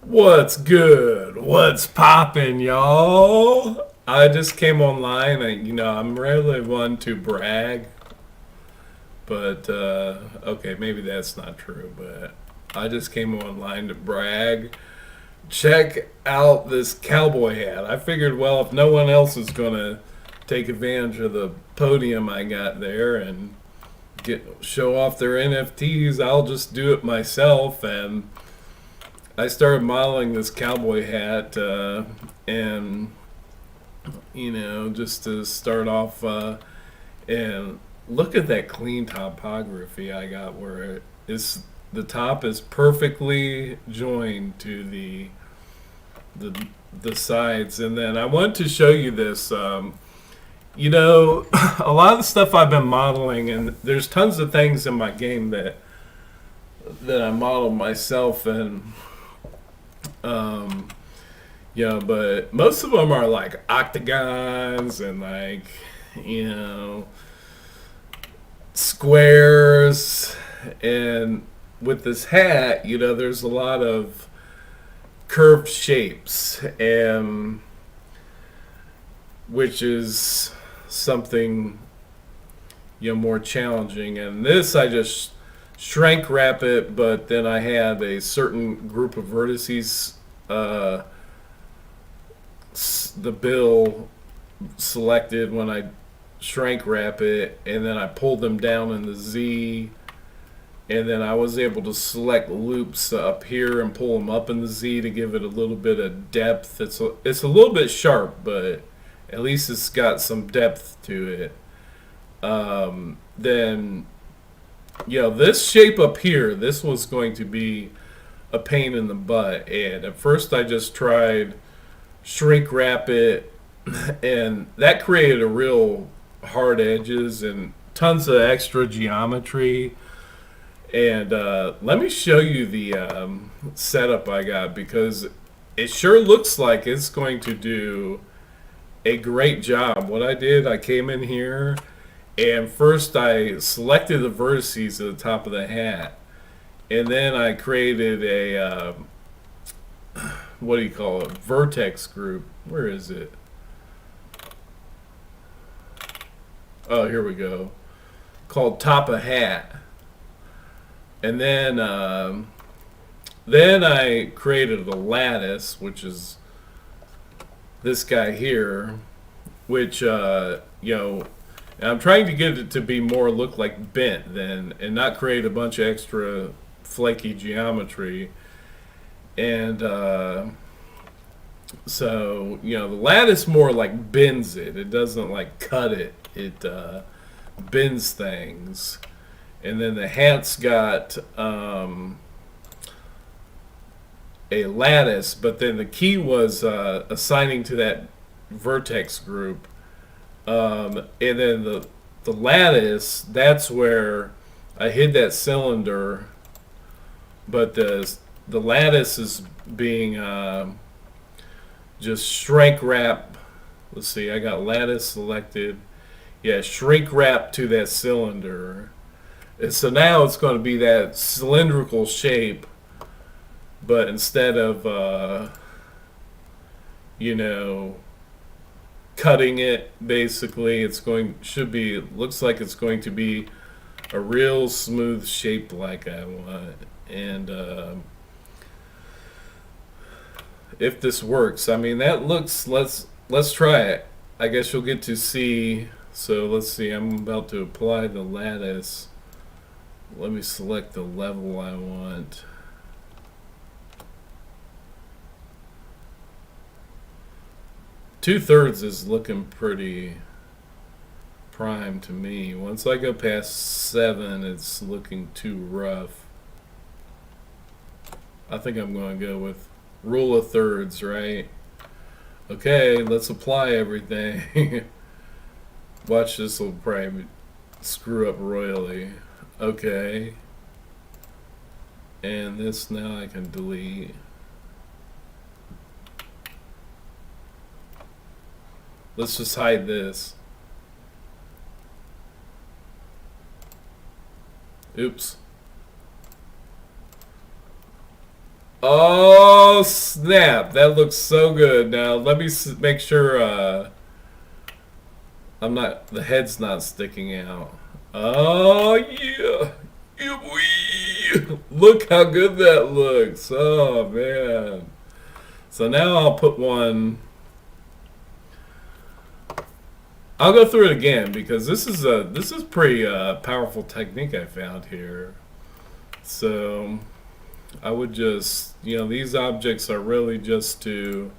What's good? What's poppin', y'all? I just came online. I'm rarely one to brag, but okay, maybe that's not true. But I just came online to brag. Check out this cowboy hat. I figured, well, if no one else is gonna take advantage of the podium I got there and show off their NFTs, I'll just do it myself. And I started modeling this cowboy hat, and just to start off, and look at that clean topography I got, where the top is perfectly joined to the the sides, and then I want to show you this. A lot of the stuff I've been modeling, and there's tons of things in my game that I modeled myself, and um, but most of them are like octagons and like, you know, squares. And with this hat, there's a lot of curved shapes, and which is something, more challenging. And this, I just shrink wrap it, but then I had a certain group of vertices, uh, the bill selected when I shrink wrap it, and then I pulled them down in the Z, and then I was able to select loops up here and pull them up in the Z to give it a little bit of depth. It's a little bit sharp, but at least it's got some depth to it. Then, this shape up here, this was going to be a pain in the butt, and at first I just tried shrink wrap it, and that created a real hard edges and tons of extra geometry. And let me show you the setup I got, because it sure looks like it's going to do a great job. What I did, I came in here and first I selected the vertices at the top of the hat, and then I created a what do you call it? Vertex group. Where is it? Oh, here we go. Called top of hat. And then I created a lattice, which is this guy here, which and I'm trying to get it to be more look like bent than, and not create a bunch of extra flaky geometry. And so the lattice more like bends it. It doesn't like cut it. It bends things. And then the hat's got a lattice, but then the key was assigning to that vertex group. And then the lattice, that's where I hid that cylinder, but the lattice is being just shrink wrap. Let's see, I got lattice selected. Yeah, shrink wrap to that cylinder. And so now it's going to be that cylindrical shape, but instead of cutting it, basically looks like it's going to be a real smooth shape like I want. And if this works, I mean, that looks, let's try it. I guess you'll get to see. So let's see, I'm about to apply the lattice. Let me select the level I want. Two-thirds is looking pretty prime to me. Once I go past 7, it's looking too rough. I think I'm going to go with rule of thirds, right? Okay, let's apply everything. Watch, this will probably screw up royally. Okay. And this now I can delete. Let's just hide this. Oops. Oh snap! That looks so good. Now let me make sure I'm not. The head's not sticking out. Oh yeah, yeah boy. Look how good that looks. Oh man. So now I'll put one. I'll go through it again because this is pretty powerful technique I found here. So I would just, you know, these objects are really just to,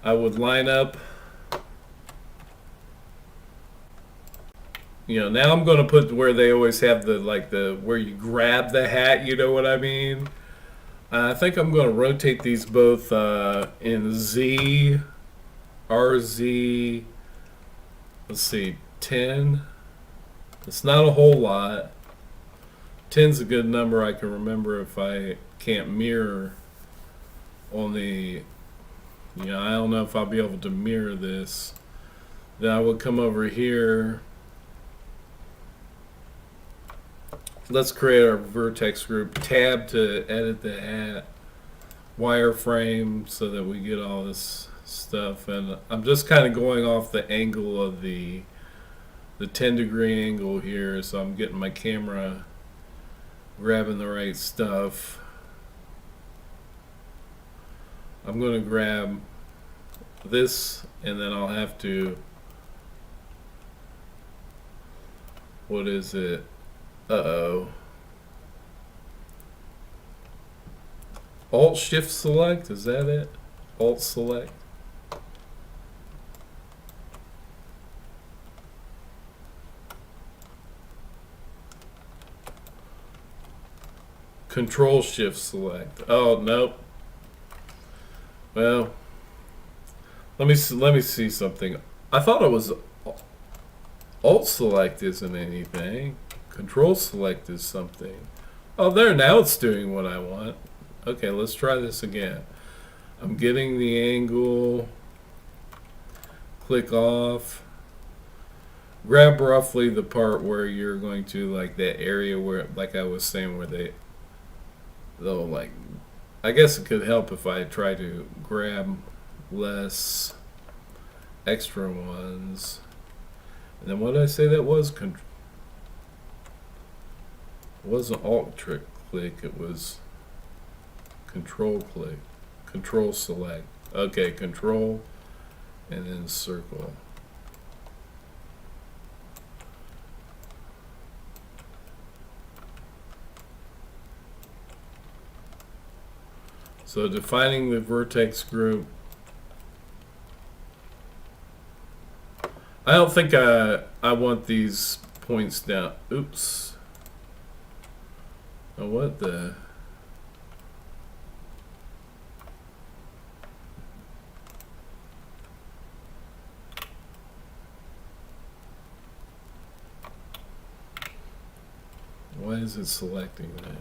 I would line up, you know, now I'm going to put where they always have the, like the, where you grab the hat, you know what I mean? I think I'm going to rotate these both in Z, RZ, let's see, 10. It's not a whole lot. 10's a good number I can remember if I can't mirror on the, you know, I don't know if I'll be able to mirror this. Then I would come over here. Let's create our vertex group. Tab to edit the hat. Wireframe so that we get all this stuff. And I'm just kind of going off the angle of the 10-degree angle here. So I'm getting my camera grabbing the right stuff. I'm going to grab this and then I'll have to, what is it? Uh-oh. Alt Shift Select, is that it? Alt Select. Control Shift Select. Oh, nope. Well, let me see something. I thought it was Alt Select isn't anything. Control Select is something. Oh, there, now it's doing what I want. Okay, let's try this again. I'm getting the angle. Click off. Grab roughly the part where you're going to, like that area where, like I was saying, where they'll like, I guess it could help if I try to grab less extra ones. And then what did I say that was? It wasn't alt trick click, it was control click. Control select. Okay, control and then circle. So defining the vertex group. I don't think I want these points down. Oops. Oh, what the? Why is it selecting that?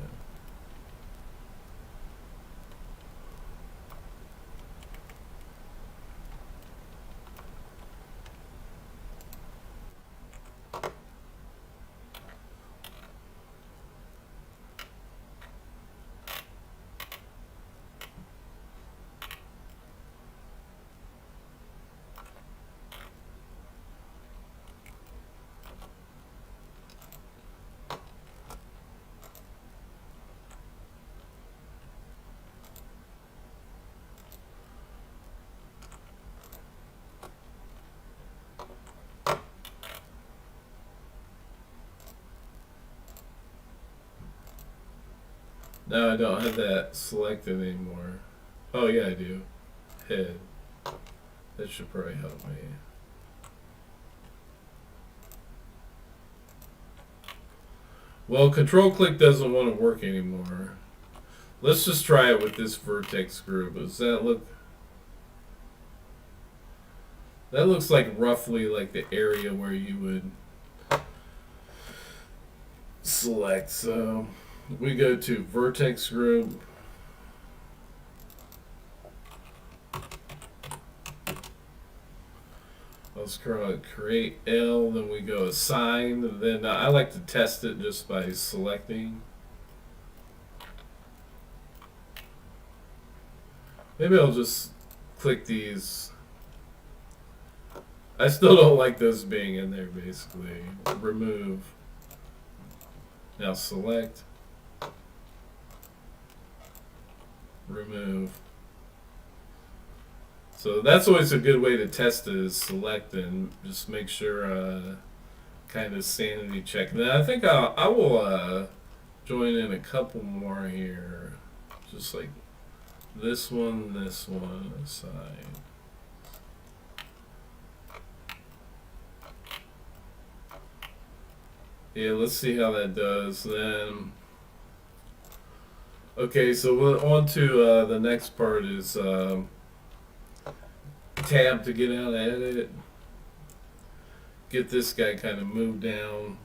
No, I don't have that selected anymore. Oh yeah, I do. Head. That should probably help me. Well, control click doesn't want to work anymore. Let's just try it with this vertex group. Does that look? That looks like roughly like the area where you would select. So we go to vertex group. Let's create L, then we go assign, and then I like to test it just by selecting. Maybe I'll just click these. I still don't like those being in there, basically. Remove. Now select. Remove. So that's always a good way to test it, is select and just make sure, kind of sanity check. And then I think I will join in a couple more here. Just like this one, assign. Yeah, let's see how that does. Then, okay, so we're on to the next part is tab to get out of edit. Get this guy kind of moved down.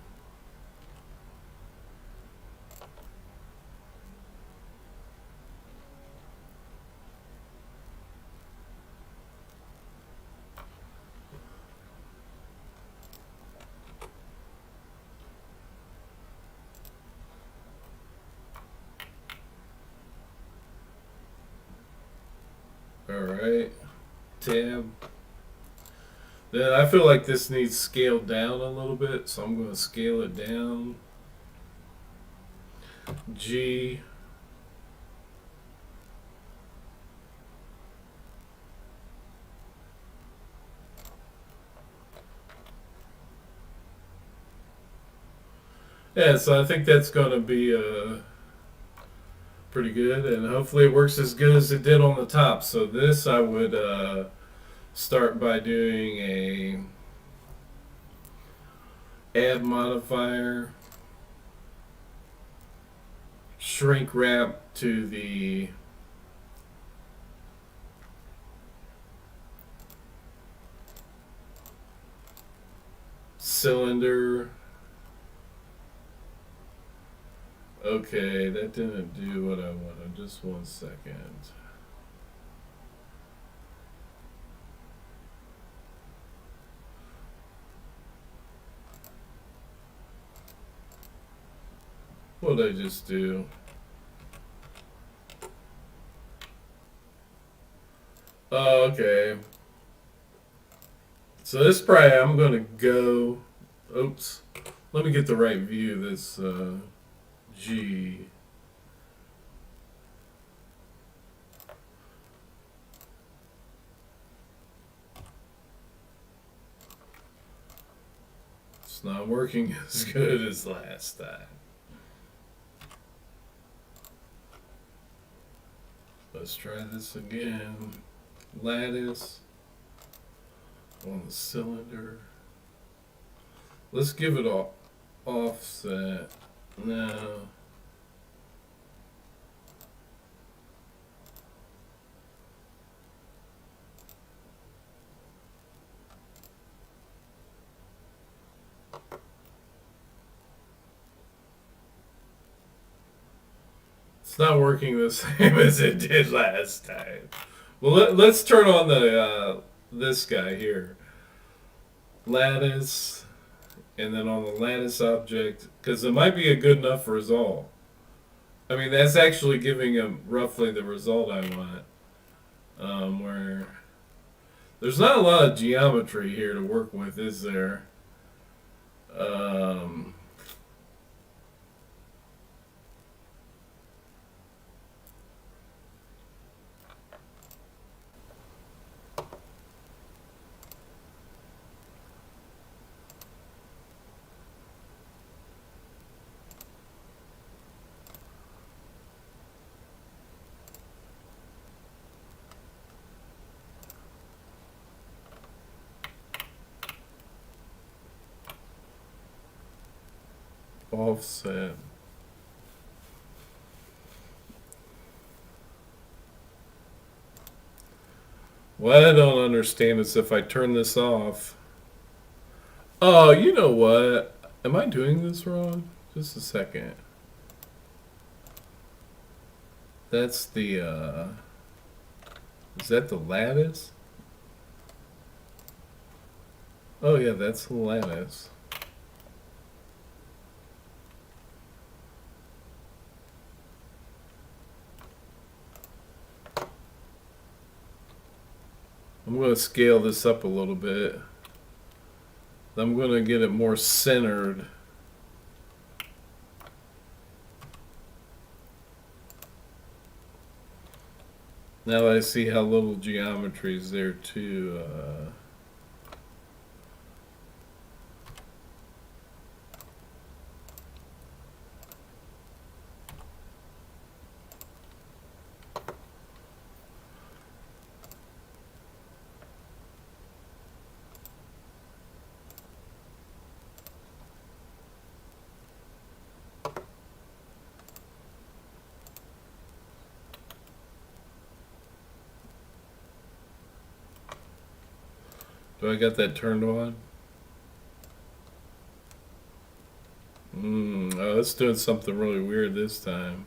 Alright, tab. Then I feel like this needs scaled down a little bit, so I'm going to scale it down. G. Yeah, so I think that's going to be pretty good, and hopefully it works as good as it did on the top. So this I would start by doing a add modifier, shrink wrap to the cylinder. Okay, that didn't do what I wanted. Just 1 second. What did I just do? Oh, okay. So this probably I'm gonna go. Oops. Let me get the right view. This G. It's not working as good as last time. Let's try this again. Lattice on the cylinder. Let's give it an offset. No. It's not working the same as it did last time. Well, let's turn on the this guy here. Lattice, and then on the lattice object, because it might be a good enough result. I mean, that's actually giving him roughly the result I want. Where there's not a lot of geometry here to work with, is there? Um, offset. What I don't understand is if I turn this off. Oh, you know what? Am I doing this wrong? Just a second. That's the, is that the lattice? Oh yeah, that's the lattice. I'm going to scale this up a little bit. I'm going to get it more centered. Now that I see how little geometry is there too. Do I got that turned on? Oh, it's doing something really weird this time.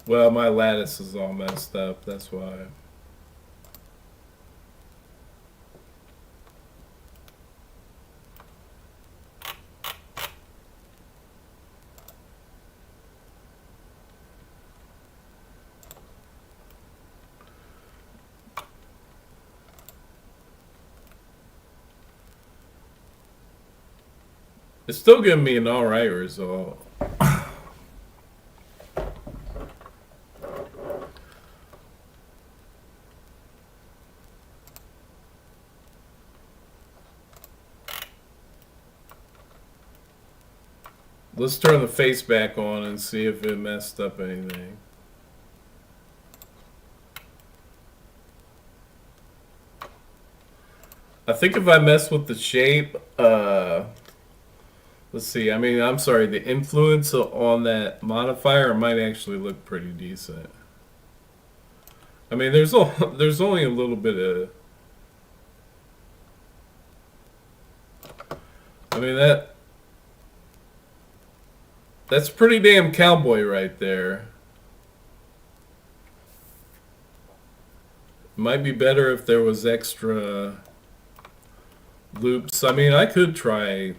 Well, my lattice is all messed up. That's why. It's still giving me an alright result. Let's turn the face back on and see if it messed up anything. I think if I mess with the shape, let's see. I mean, I'm sorry. The influence on that modifier might actually look pretty decent. I mean, there's only a little bit of. I mean that's pretty damn cowboy right there. Might be better if there was extra loops. I mean, I could try.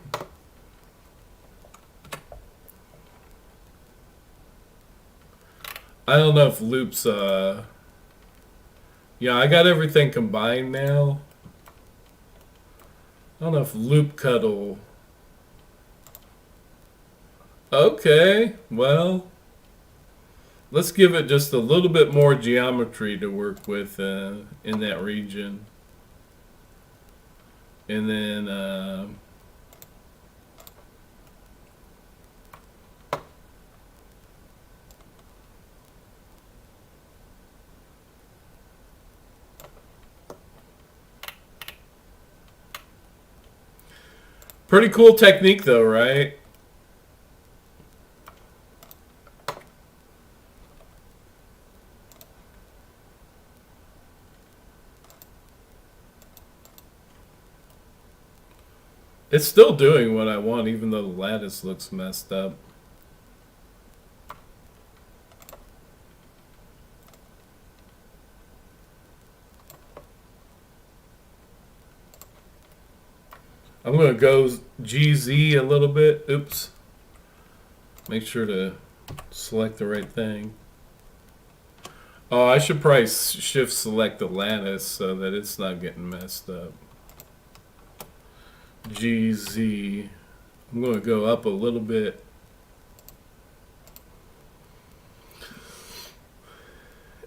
I don't know if loops. Yeah, I got everything combined now. I don't know if loop cut will. Okay, well, let's give it just a little bit more geometry to work with in that region. And then pretty cool technique though, right? It's still doing what I want, even though the lattice looks messed up. I'm going to go GZ a little bit. Oops. Make sure to select the right thing. Oh, I should probably shift select the lattice so that it's not getting messed up. GZ. I'm going to go up a little bit.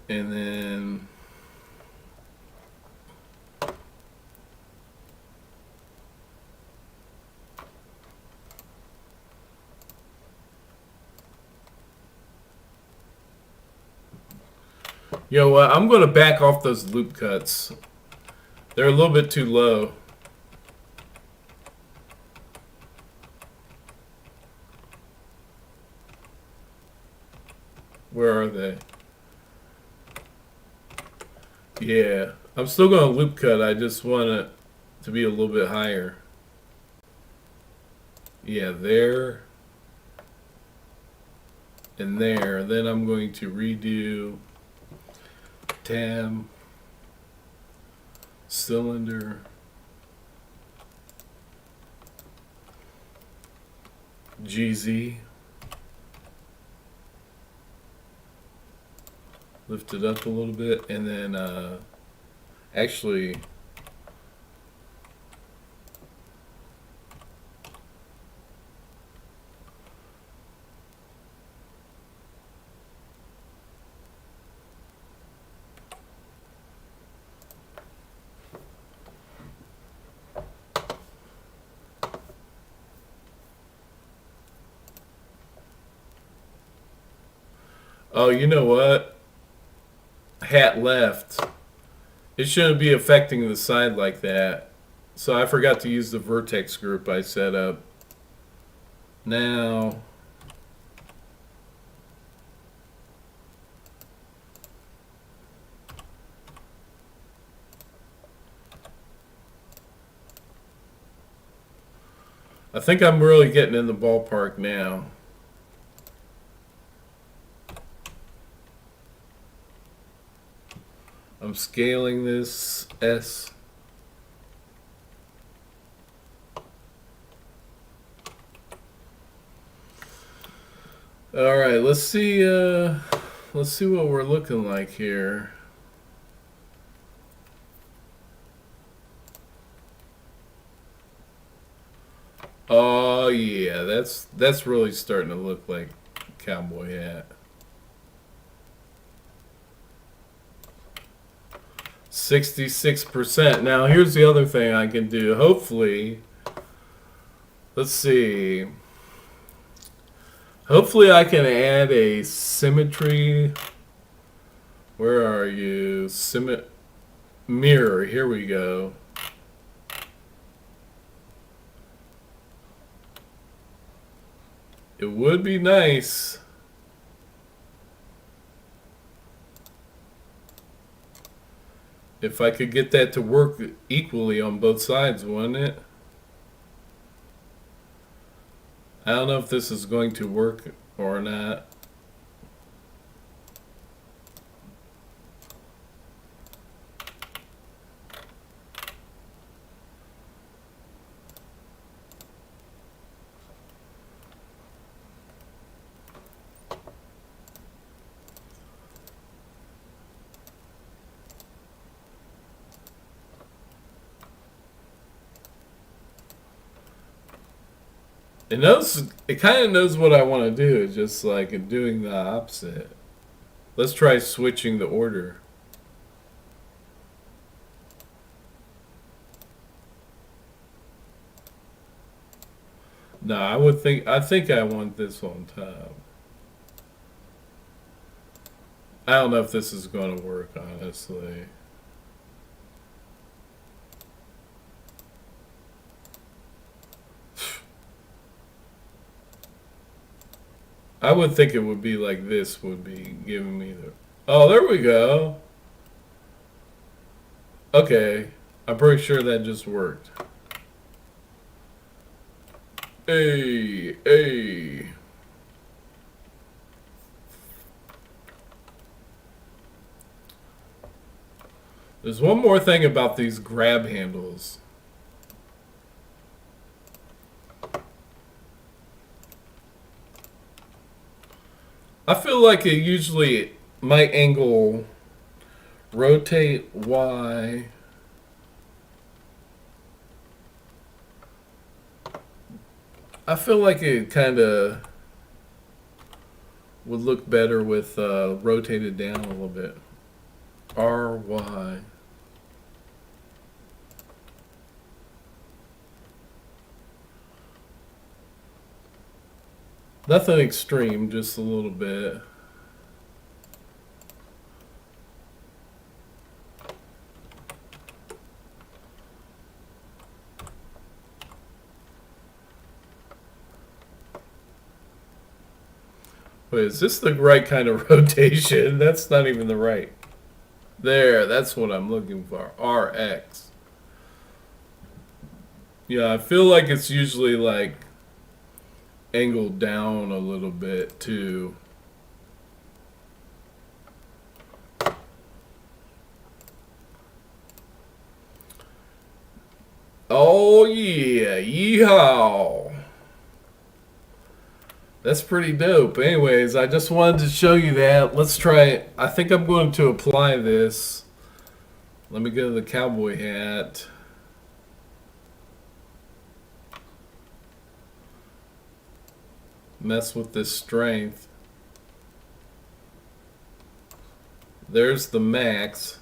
And then you know what? I'm going to back off those loop cuts. They're a little bit too low. Where are they? Yeah. I'm still going to loop cut. I just want it to be a little bit higher. Yeah, there. And there. Then I'm going to redo tab, cylinder. GZ. Lift it up a little bit, and then actually, oh, you know what? Hat left. It shouldn't be affecting the side like that. So I forgot to use the vertex group I set up. Now, I think I'm really getting in the ballpark now. I'm scaling this S. All right, let's see what we're looking like here. Oh yeah, that's really starting to look like a cowboy hat. 66%. Now here's the other thing I can do. Hopefully, let's see. Hopefully I can add a symmetry. Where are you? Mirror. Here we go. It would be nice if I could get that to work equally on both sides, wouldn't it? I don't know if this is going to work or not. It kind of knows what I want to do, just like doing the opposite. Let's try switching the order. No, I think I want this on top. I don't know if this is going to work, honestly. I would think it would be like this would be giving me the... Oh, there we go. Okay. I'm pretty sure that just worked. Hey, hey. There's one more thing about these grab handles. I feel like it usually might angle rotate Y. I feel like it kind of would look better with rotated down a little bit. RY. Nothing extreme, just a little bit. Wait, is this the right kind of rotation? That's not even the right. There, that's what I'm looking for. RX. Yeah, I feel like it's usually like angled down a little bit too. Oh yeah, yeehaw. That's pretty dope. Anyways, I just wanted to show you that. Let's try it. I think I'm going to apply this. Let me go to the cowboy hat. Mess with this strength. There's the max.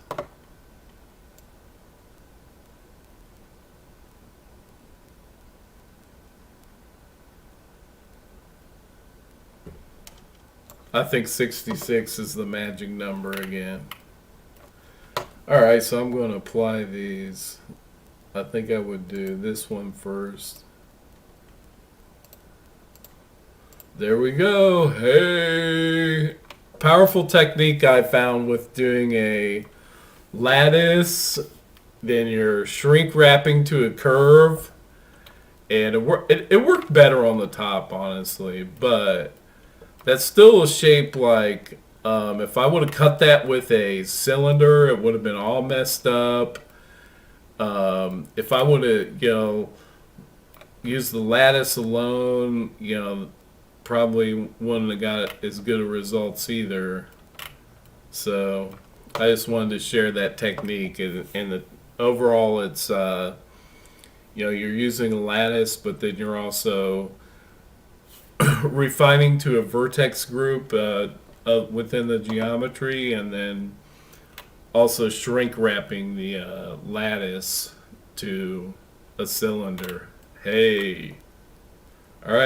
I think 66 is the magic number again. Alright, so I'm going to apply these. I think I would do this one first. There we go. Hey! Powerful technique I found with doing a lattice, then you're shrink wrapping to a curve, and it worked better on the top, honestly, but that's still a shape like, if I would have cut that with a cylinder, it would have been all messed up. If I would have, used the lattice alone, probably wouldn't have got as good of results either. So I just wanted to share that technique, and overall it's you're using a lattice, but then you're also refining to a vertex group within the geometry, and then also shrink wrapping the lattice to a cylinder. Hey, all right.